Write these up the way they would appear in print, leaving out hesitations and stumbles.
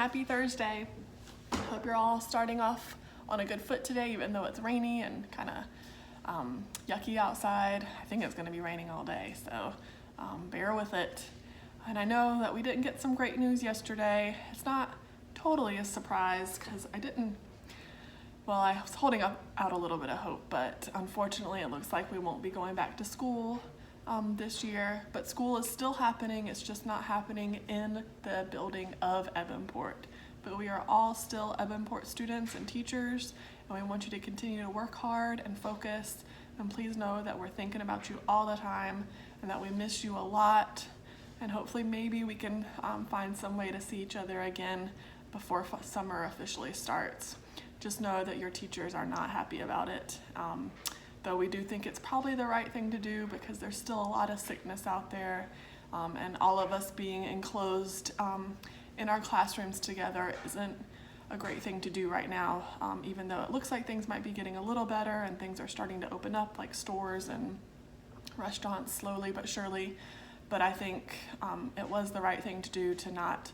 happy Thursday. Hope you're all starting off on a good foot today, even though it's rainy and kind of yucky outside. I think it's going to be raining all day, so bear with it. And I know that we didn't get some great news yesterday. It's not totally a surprise because I was holding out a little bit of hope, but unfortunately it looks like we won't be going back to school this year. But school is still happening, it's just not happening in the building of Ebbenport. But we are all still Ebbenport students and teachers, and we want you to continue to work hard and focus. And please know that we're thinking about you all the time and that we miss you a lot. And hopefully maybe we can find some way to see each other again before summer officially starts. Just know that your teachers are not happy about it. Though we do think it's probably the right thing to do because there's still a lot of sickness out there, and all of us being enclosed in our classrooms together isn't a great thing to do right now, even though it looks like things might be getting a little better and things are starting to open up, like stores and restaurants slowly but surely. But I think it was the right thing to do to not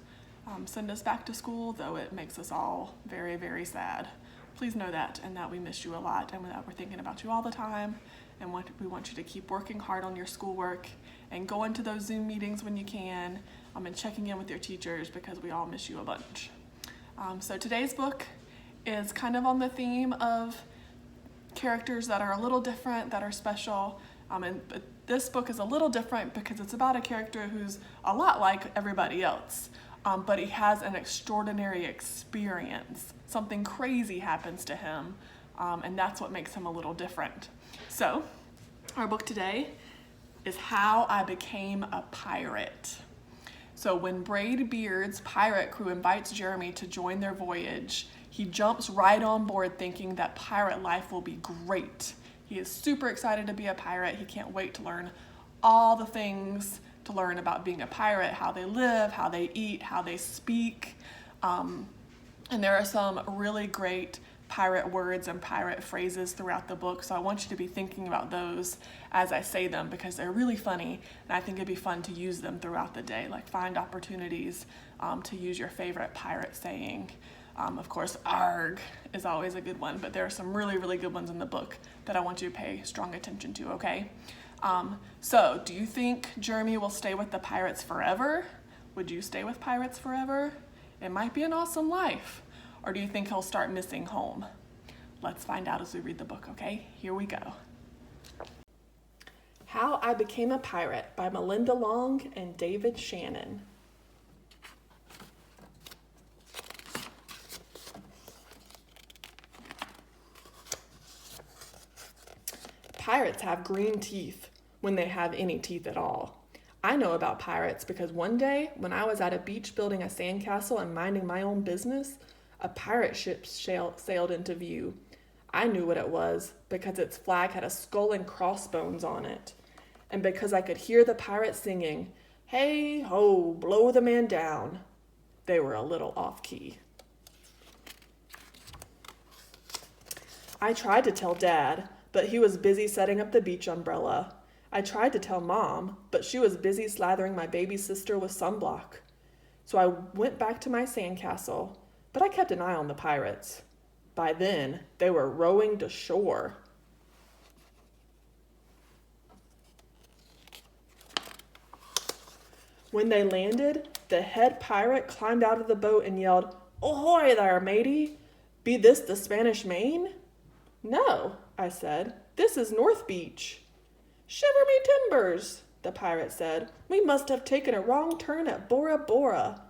send us back to school, though it makes us all very, very sad. Please know that, and that we miss you a lot, and that we're thinking about you all the time, and we want you to keep working hard on your schoolwork and going to those Zoom meetings when you can, and checking in with your teachers because we all miss you a bunch. So today's book is kind of on the theme of characters that are a little different, that are special, but this book is a little different because it's about a character who's a lot like everybody else. But he has an extraordinary experience. Something crazy happens to him, and that's what makes him a little different. So, our book today is How I Became a Pirate. So when Braid Beard's pirate crew invites Jeremy to join their voyage, he jumps right on board thinking that pirate life will be great. He is super excited to be a pirate. He can't wait to learn all the things to learn about being a pirate, how they live, how they eat, how they speak. And there are some really great pirate words and pirate phrases throughout the book, so I want you to be thinking about those as I say them because they're really funny, and I think it'd be fun to use them throughout the day, like find opportunities to use your favorite pirate saying. Of course, arg is always a good one, but there are some really, really good ones in the book that I want you to pay strong attention to, okay? So, do you think Jeremy will stay with the pirates forever? Would you stay with pirates forever? It might be an awesome life. Or do you think he'll start missing home? Let's find out as we read the book, okay? Here we go. How I Became a Pirate by Melinda Long and David Shannon. Pirates have green teeth when they have any teeth at all. I know about pirates because one day when I was at a beach building a sandcastle and minding my own business, a pirate ship sailed into view. I knew what it was because its flag had a skull and crossbones on it, and because I could hear the pirates singing, "Hey ho, blow the man down." They were a little off key. I tried to tell Dad, but he was busy setting up the beach umbrella. I tried to tell Mom, but she was busy slathering my baby sister with sunblock. So I went back to my sandcastle, but I kept an eye on the pirates. By then, they were rowing to shore. When they landed, the head pirate climbed out of the boat and yelled, "Ahoy there, matey! Be this the Spanish Main?" "No," I said. "This is North Beach." "Shiver me timbers," the pirate said. "We must have taken a wrong turn at Bora Bora."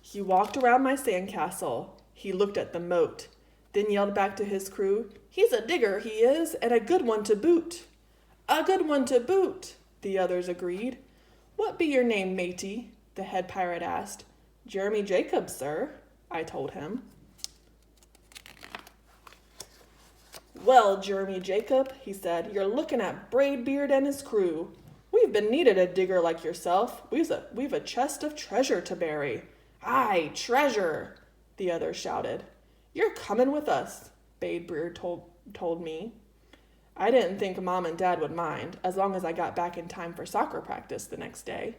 He walked around my sandcastle. He looked at the moat, then yelled back to his crew, "He's a digger, he is, and a good one to boot." "A good one to boot," the others agreed. "What be your name, matey?" the head pirate asked. "Jeremy Jacobs, sir," I told him. "Well, Jeremy Jacob," he said, "you're looking at Braid Beard and his crew. We've been needed a digger like yourself. We've a chest of treasure to bury." "Aye, treasure," the others shouted. "You're coming with us," Braid Beard told me. I didn't think Mom and Dad would mind, as long as I got back in time for soccer practice the next day.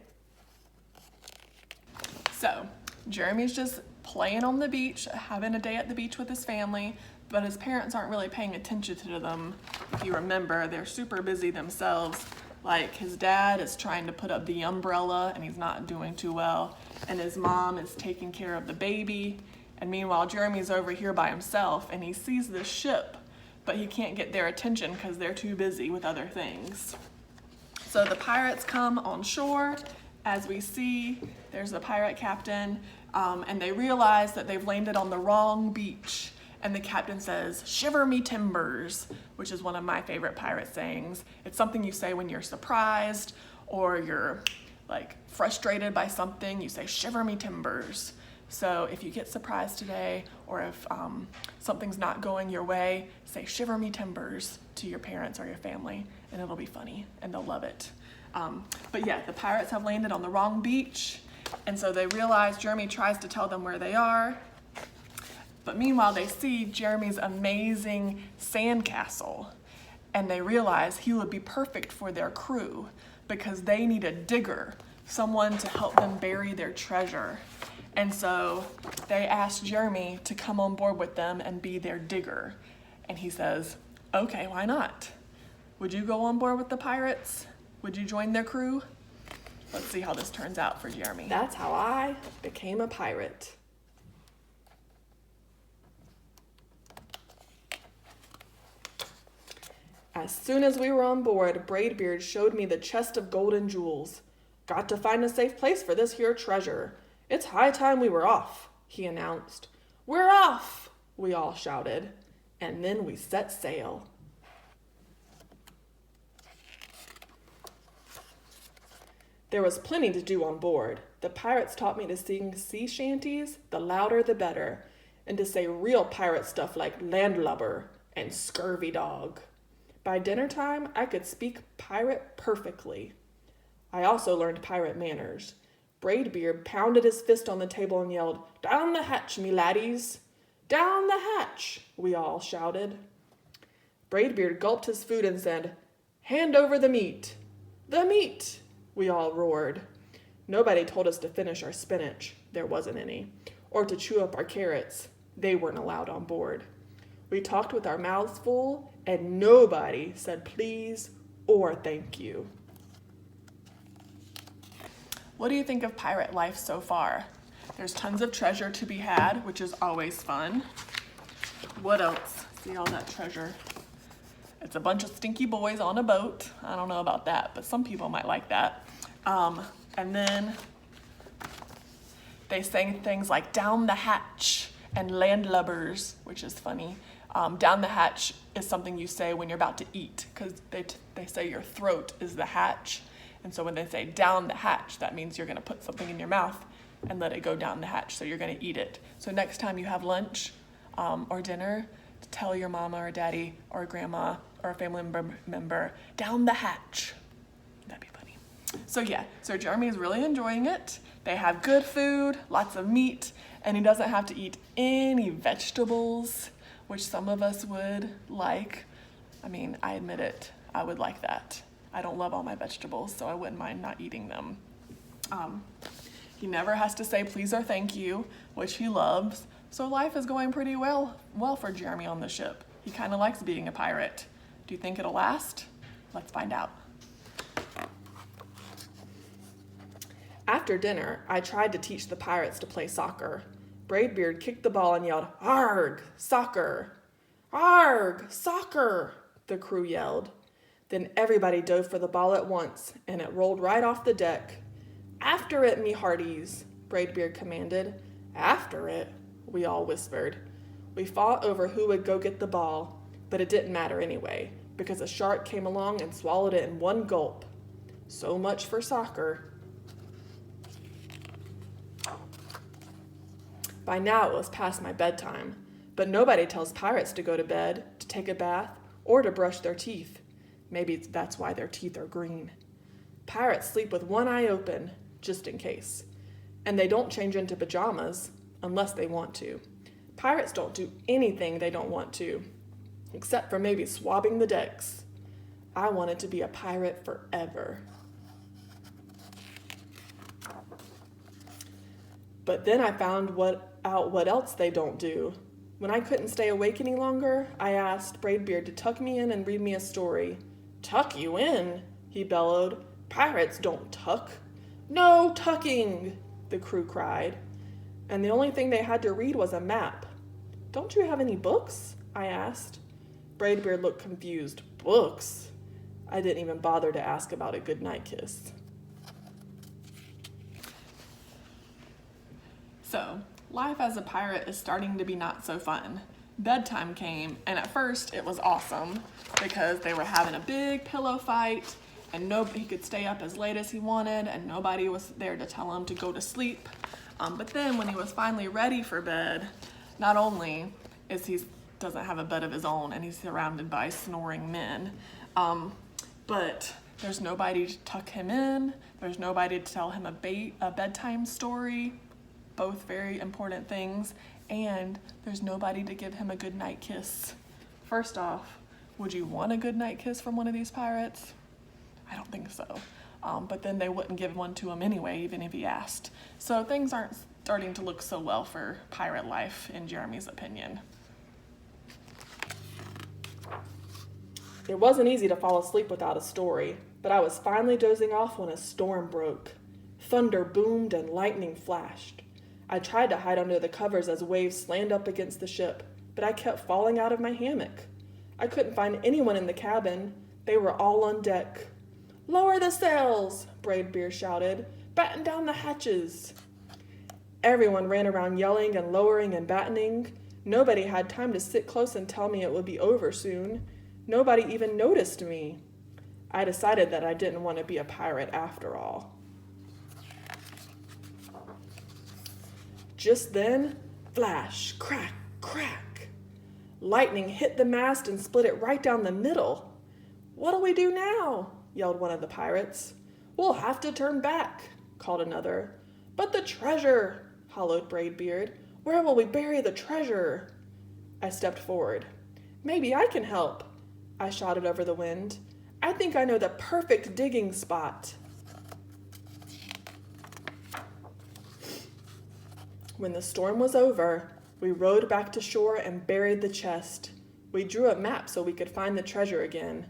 So Jeremy's just playing on the beach, having a day at the beach with his family, but his parents aren't really paying attention to them. If you remember, they're super busy themselves. Like his dad is trying to put up the umbrella and he's not doing too well. And his mom is taking care of the baby. And meanwhile, Jeremy's over here by himself and he sees the ship, but he can't get their attention because they're too busy with other things. So the pirates come on shore. As we see, there's the pirate captain, and they realize that they've landed on the wrong beach. And the captain says, "Shiver me timbers," which is one of my favorite pirate sayings. It's something you say when you're surprised or you're like frustrated by something. You say, "Shiver me timbers." So if you get surprised today, or if something's not going your way, say "shiver me timbers" to your parents or your family, and it'll be funny and they'll love it. But yeah, the pirates have landed on the wrong beach, and so they realize Jeremy tries to tell them where they are. But meanwhile, they see Jeremy's amazing sandcastle, and they realize he would be perfect for their crew because they need a digger, someone to help them bury their treasure. And so they asked Jeremy to come on board with them and be their digger. And he says, "Okay, why not? Would you go on board with the pirates? Would you join their crew?" Let's see how this turns out for Jeremy. That's how I became a pirate. As soon as we were on board, Braidbeard showed me the chest of gold and jewels. "Got to find a safe place for this here treasure. It's high time we were off," he announced. "We're off!" we all shouted, and then we set sail. There was plenty to do on board. The pirates taught me to sing sea shanties, the louder the better, and to say real pirate stuff like landlubber and scurvy dog. By dinner time, I could speak pirate perfectly. I also learned pirate manners. Braidbeard pounded his fist on the table and yelled, "Down the hatch, me laddies!" "Down the hatch!" we all shouted. Braidbeard gulped his food and said, "Hand over the meat!" "The meat!" we all roared. Nobody told us to finish our spinach, there wasn't any, or to chew up our carrots. They weren't allowed on board. We talked with our mouths full, and nobody said please or thank you. What do you think of pirate life so far? There's tons of treasure to be had, which is always fun. What else? See all that treasure. It's a bunch of stinky boys on a boat. I don't know about that, but some people might like that. And then they sang things like "down the hatch" and "landlubbers," which is funny. Down the hatch is something you say when you're about to eat, because they say your throat is the hatch. And so when they say "down the hatch," that means you're gonna put something in your mouth and let it go down the hatch, so you're gonna eat it. So next time you have lunch or dinner, tell your mama or daddy or grandma or a family member, "down the hatch." That'd be funny. So yeah, so Jeremy is really enjoying it. They have good food, lots of meat, and he doesn't have to eat any vegetables, which some of us would like. I mean, I admit it, I would like that. I don't love all my vegetables, so I wouldn't mind not eating them. He never has to say please or thank you, which he loves. So life is going pretty well for Jeremy on the ship. He kind of likes being a pirate. Do you think it'll last? Let's find out. After dinner, I tried to teach the pirates to play soccer. Braidbeard kicked the ball and yelled, "Arg, soccer! Arg, soccer!" the crew yelled. Then everybody dove for the ball at once, and it rolled right off the deck. "After it, me hearties," Braidbeard commanded. "After it," we all whispered. We fought over who would go get the ball, but it didn't matter anyway, because a shark came along and swallowed it in one gulp. So much for soccer. By now it was past my bedtime, but nobody tells pirates to go to bed, to take a bath, or to brush their teeth. Maybe that's why their teeth are green. Pirates sleep with one eye open, just in case. And they don't change into pajamas, unless they want to. Pirates don't do anything they don't want to, except for maybe swabbing the decks. I wanted to be a pirate forever. But then I found out what else they don't do. When I couldn't stay awake any longer, I asked Braidbeard to tuck me in and read me a story. Tuck you in? He bellowed. Pirates don't tuck. No tucking, the crew cried. And the only thing they had to read was a map. Don't you have any books? I asked. Braidbeard looked confused. Books? I didn't even bother to ask about a goodnight kiss. So, life as a pirate is starting to be not so fun. Bedtime came, and at first it was awesome because they were having a big pillow fight and he could stay up as late as he wanted and nobody was there to tell him to go to sleep. But then when he was finally ready for bed, not only is he doesn't have a bed of his own and he's surrounded by snoring men, but there's nobody to tuck him in, there's nobody to tell him a bedtime story, both very important things, and there's nobody to give him a goodnight kiss. First off, would you want a goodnight kiss from one of these pirates? I don't think so. But then they wouldn't give one to him anyway, even if he asked. So things aren't starting to look so well for pirate life, in Jeremy's opinion. It wasn't easy to fall asleep without a story, but I was finally dozing off when a storm broke. Thunder boomed and lightning flashed. I tried to hide under the covers as waves slammed up against the ship, but I kept falling out of my hammock. I couldn't find anyone in the cabin. They were all on deck. Lower the sails, Braidbeard shouted. Batten down the hatches. Everyone ran around yelling and lowering and battening. Nobody had time to sit close and tell me it would be over soon. Nobody even noticed me. I decided that I didn't want to be a pirate after all. Just then, flash, crack, crack. Lightning hit the mast and split it right down the middle. What'll we do now? Yelled one of the pirates. We'll have to turn back, called another. But the treasure, hollowed Braidbeard. Where will we bury the treasure? I stepped forward. Maybe I can help, I shouted over the wind. I think I know the perfect digging spot. When the storm was over, we rowed back to shore and buried the chest. We drew a map so we could find the treasure again,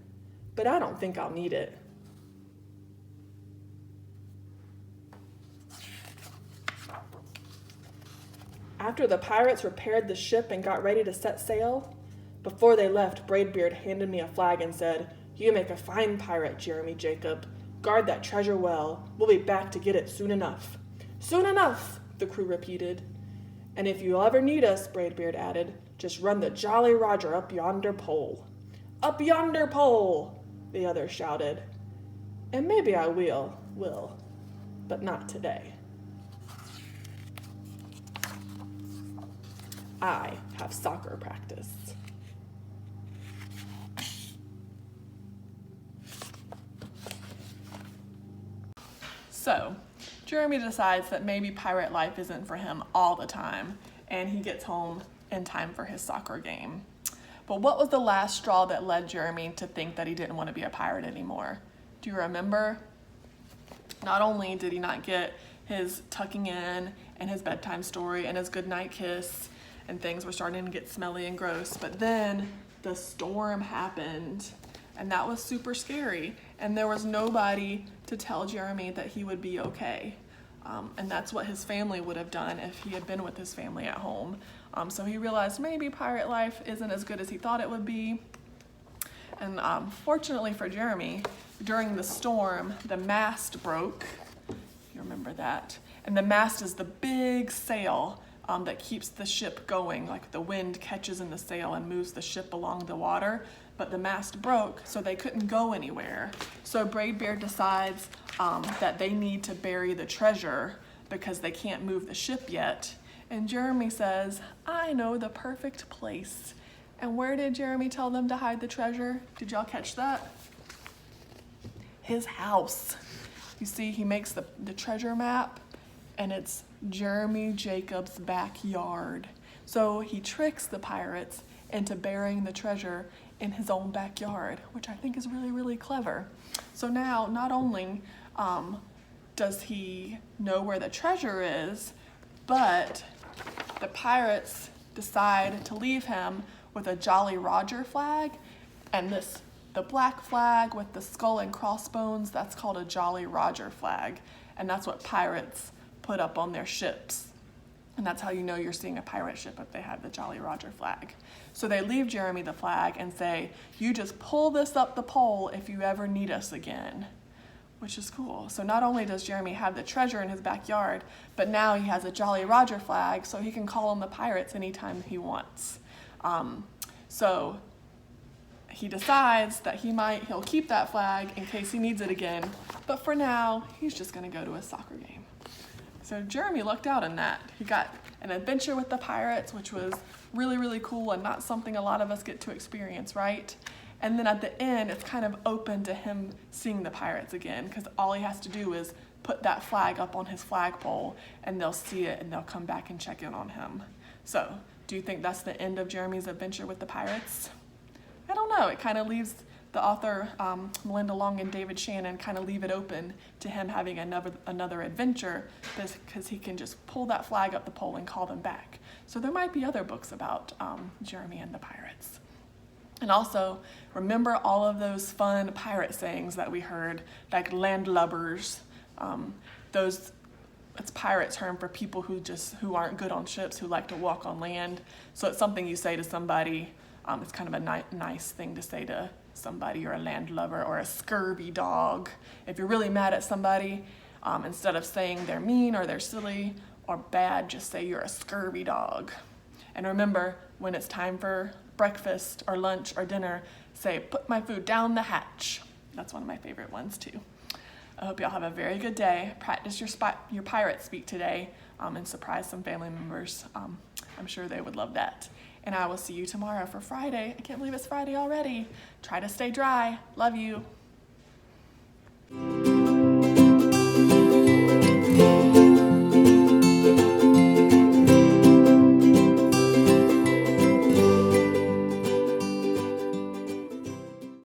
but I don't think I'll need it. After the pirates repaired the ship and got ready to set sail, before they left, Braidbeard handed me a flag and said, You make a fine pirate, Jeremy Jacob. Guard that treasure well. We'll be back to get it soon enough. Soon enough, the crew repeated. And if you'll ever need us, Braidbeard added, just run the Jolly Roger up yonder pole. Up yonder pole, the others shouted. And maybe I will, but not today. I have soccer practice. So, Jeremy decides that maybe pirate life isn't for him all the time, and he gets home in time for his soccer game. But what was the last straw that led Jeremy to think that he didn't want to be a pirate anymore? Do you remember? Not only did he not get his tucking in and his bedtime story and his goodnight kiss, and things were starting to get smelly and gross, but then the storm happened, and that was super scary, and there was nobody to tell Jeremy that he would be okay. And that's what his family would have done if he had been with his family at home. So he realized maybe pirate life isn't as good as he thought it would be. And fortunately for Jeremy, during the storm, the mast broke. You remember that? And the mast is the big sail that keeps the ship going. Like the wind catches in the sail and moves the ship along the water. But the mast broke, so they couldn't go anywhere. So Braidbeard decides that they need to bury the treasure because they can't move the ship yet. And Jeremy says, I know the perfect place. And where did Jeremy tell them to hide the treasure? Did y'all catch that? His house. You see, he makes the treasure map, and it's Jeremy Jacob's backyard. So he tricks the pirates into burying the treasure in his own backyard, which I think is really, really clever. So now, not only does he know where the treasure is, But the pirates decide to leave him with a Jolly Roger flag, and the black flag with the skull and crossbones, that's called a Jolly Roger flag, and that's what pirates put up on their ships. And that's how you know you're seeing a pirate ship, if they have the Jolly Roger flag. So they leave Jeremy the flag and say, you just pull this up the pole if you ever need us again, which is cool. So not only does Jeremy have the treasure in his backyard, but now he has a Jolly Roger flag, so he can call on the pirates anytime he wants. So he decides that he'll keep that flag in case he needs it again, but for now, he's just gonna go to a soccer game. So Jeremy lucked out in that. He got an adventure with the pirates, which was really, really cool and not something a lot of us get to experience, right? And then at the end, it's kind of open to him seeing the pirates again, because all he has to do is put that flag up on his flagpole and they'll see it and they'll come back and check in on him. So, do you think that's the end of Jeremy's adventure with the pirates? I don't know. It kind of leaves the author, Melinda Long and David Shannon, kind of leave it open to him having another adventure, because he can just pull that flag up the pole and call them back. So there might be other books about Jeremy and the pirates. And also, remember all of those fun pirate sayings that we heard, like landlubbers. It's pirate term for people who aren't good on ships, who like to walk on land. So it's something you say to somebody. It's kind of a nice thing to say to somebody, or a landlubber, or a scurvy dog. If you're really mad at somebody, instead of saying they're mean or they're silly or bad, just say you're a scurvy dog. And remember, when it's time for breakfast or lunch or dinner, say, put my food down the hatch. That's one of my favorite ones too. I hope y'all have a very good day. Practice your pirate speak today, and surprise some family members. I'm sure they would love that. And I will see you tomorrow for Friday. I can't believe it's Friday already. Try to stay dry. Love you.